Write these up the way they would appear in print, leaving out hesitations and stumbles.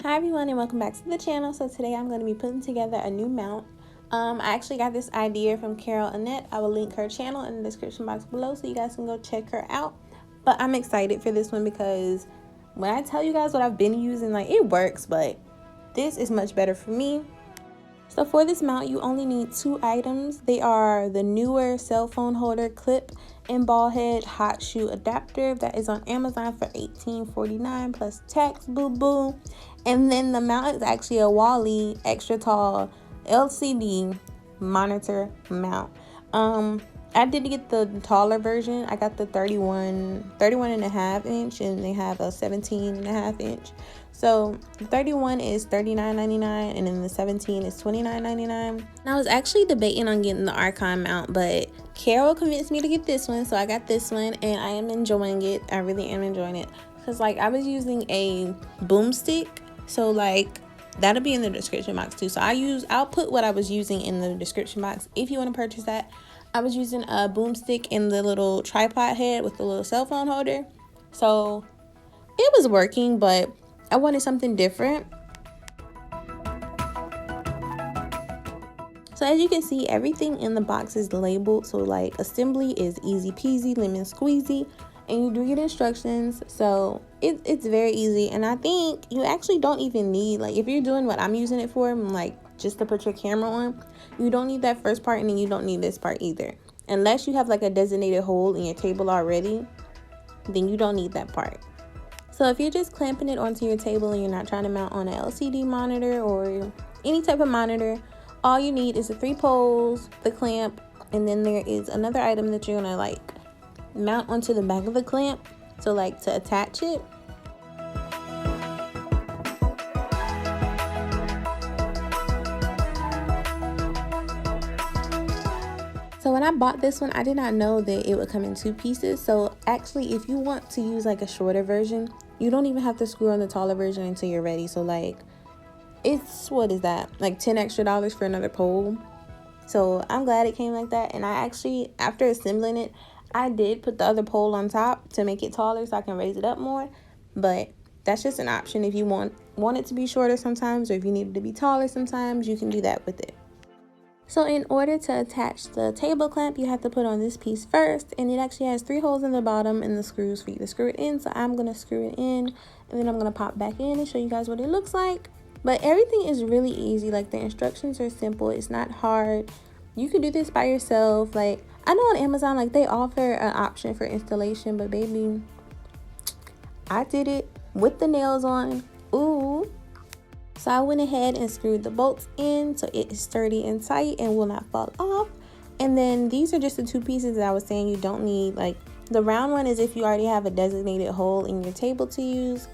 Hi everyone and welcome back to the channel. So today I'm going to be putting together a new mount. I actually got this idea from 𝕬𝕳. I will link her channel in the description box below so you guys can go check her out. But I'm excited for this one because when I tell you guys what I've been using, like, it works, but this is much better for me. So for this mount, you only need two items. They are the newer cell phone holder clip and ball head hot shoe adapter that is on Amazon for $18.49 plus tax, boo boo. And then the mount is actually a _Q extra tall LCD monitor mount. I did get the taller version. I got the 31.5 inch, and they have a 17.5 inch. So the 31 is $39.99 and then the 17 is $29.99. And I was actually debating on getting the Archon mount, but Carol convinced me to get this one, so I got this one and I am enjoying it. I really am enjoying it because, like, I was using a boomstick, so like that'll be in the description box too. So I'll put what I was using in the description box if you want to purchase that. I was using a boomstick in the little tripod head with the little cell phone holder, so it was working, but I wanted something different. So as you can see, everything in the box is labeled, so like assembly is easy peasy lemon squeezy, and you do get instructions, so it's very easy. And I think you actually don't even need, like, if you're doing what I'm using it for, like just to put your camera on, you don't need that first part, and then you don't need this part either, unless you have like a designated hole in your table already. Then you don't need that part. So if you're just clamping it onto your table and you're not trying to mount on an LCD monitor or any type of monitor, all you need is the 3 poles, the clamp, and then there is another item that you're gonna like mount onto the back of the clamp, so like to attach it. So when I bought this one, I did not know that it would come in 2 pieces. So actually, if you want to use like a shorter version, you don't even have to screw on the taller version until you're ready. So like, it's, what is that, like $10 extra for another pole. So I'm glad it came like that. And I actually, after assembling it, I did put the other pole on top to make it taller so I can raise it up more. But that's just an option if you want it to be shorter sometimes, or if you need it to be taller sometimes, you can do that with it. So in order to attach the table clamp, you have to put on this piece first, and it actually has 3 holes in the bottom and the screws for you to screw it in. So I'm gonna screw it in, and then I'm gonna pop back in and show you guys what it looks like. But everything is really easy. Like, the instructions are simple, it's not hard. You can do this by yourself. Like, I know on Amazon, like, they offer an option for installation, but baby, I did it with the nails on. Ooh. So I went ahead and screwed the bolts in so it is sturdy and tight and will not fall off. And then these are just the 2 pieces that I was saying you don't need. Like, the round one is if you already have a designated hole in your table to use.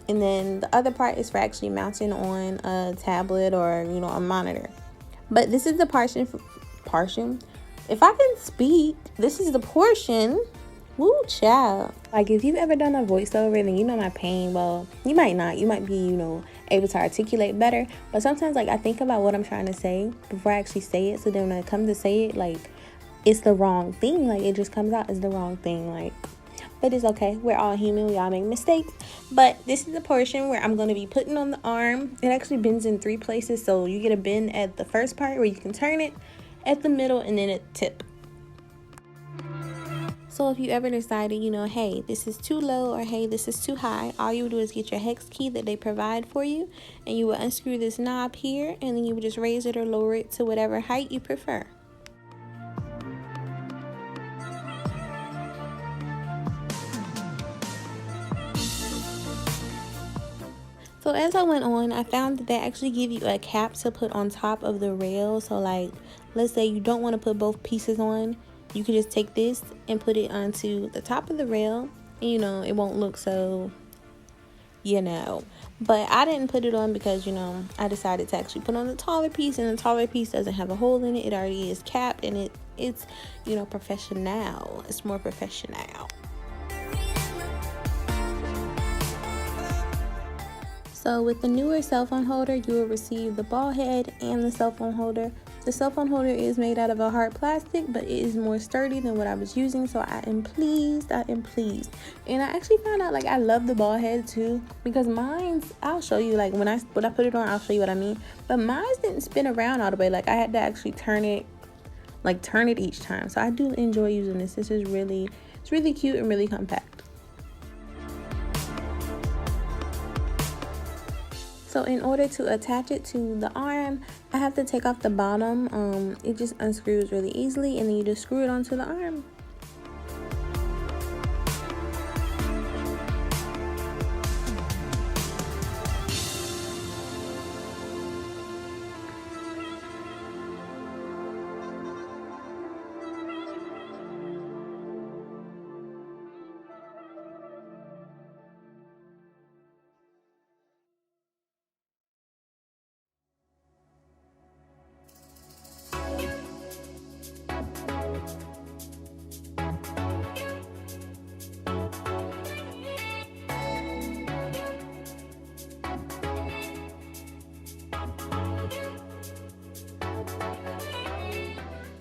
And then the other part is for actually mounting on a tablet or, you know, a monitor. But this is the portion. If I can speak, this is the portion. Woo, child. Like, if you've ever done a voiceover, then you know my pain. Well, you might not. You might be, you know, able to articulate better. But sometimes, like, I think about what I'm trying to say before I actually say it. So then when I come to say it, like, it's the wrong thing. Like, it just comes out as the wrong thing. Like, but it's okay. We're all human. We all make mistakes. But this is the portion where I'm going to be putting on the arm. It actually bends in 3 places. So you get a bend at the first part where you can turn it, at the middle, and then at the tip. So if you ever decided, you know, hey, this is too low, or hey, this is too high, all you would do is get your hex key that they provide for you, and you will unscrew this knob here, and then you would just raise it or lower it to whatever height you prefer. So as I went on, I found that they actually give you a cap to put on top of the rail. So like, let's say you don't want to put both pieces on, you can just take this and put it onto the top of the rail, and, you know, it won't look so, you know. But I didn't put it on because, you know, I decided to actually put on the taller piece, and the taller piece doesn't have a hole in it. It already is capped, and it's, you know, professional. It's more professional. So with the newer cell phone holder, you will receive the ball head and the cell phone holder The cell phone holder is made out of a hard plastic, but it is more sturdy than what I was using, so I am pleased. I am pleased. And I actually found out, like, I love the ball head too, because mine's, I'll show you, like, when I put it on, I'll show you what I mean. But mine's didn't spin around all the way. Like, I had to actually turn it each time. So I do enjoy using this. This is really, it's really cute and really compact. So in order to attach it to the arm, I have to take off the bottom. It just unscrews really easily, and then you just screw it onto the arm.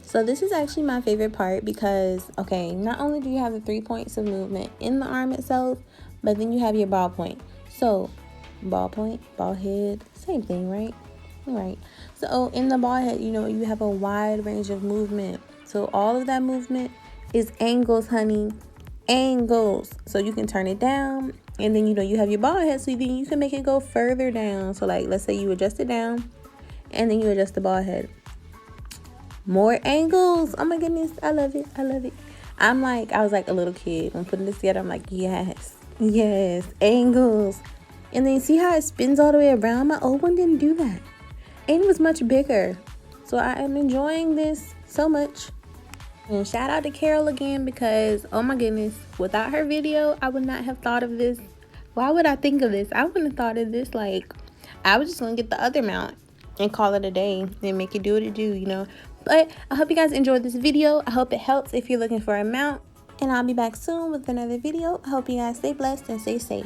So this is actually my favorite part because, okay, not only do you have the 3 points of movement in the arm itself, but then you have your ball point. So ball point, ball head, same thing, right? Right. So in the ball head, you know, you have a wide range of movement. So all of that movement is angles, honey, angles. So you can turn it down, and then, you know, you have your ball head, so then you can make it go further down. So like, let's say you adjust it down, and then you adjust the ball head. More angles. Oh my goodness, I love it. I love it. I was like a little kid when putting this together. I'm like, yes, angles. And then see how it spins all the way around? My old one didn't do that, and it was much bigger. So I am enjoying this so much. And shout out to Carol again, because oh my goodness, without her video, I would not have thought of this. Why would I think of this? I wouldn't have thought of this. Like, I was just gonna get the other mount and call it a day and make it do what it do, you know. But I hope you guys enjoyed this video. I hope it helps if you're looking for a mount, and I'll be back soon with another video. I hope you guys stay blessed and stay safe.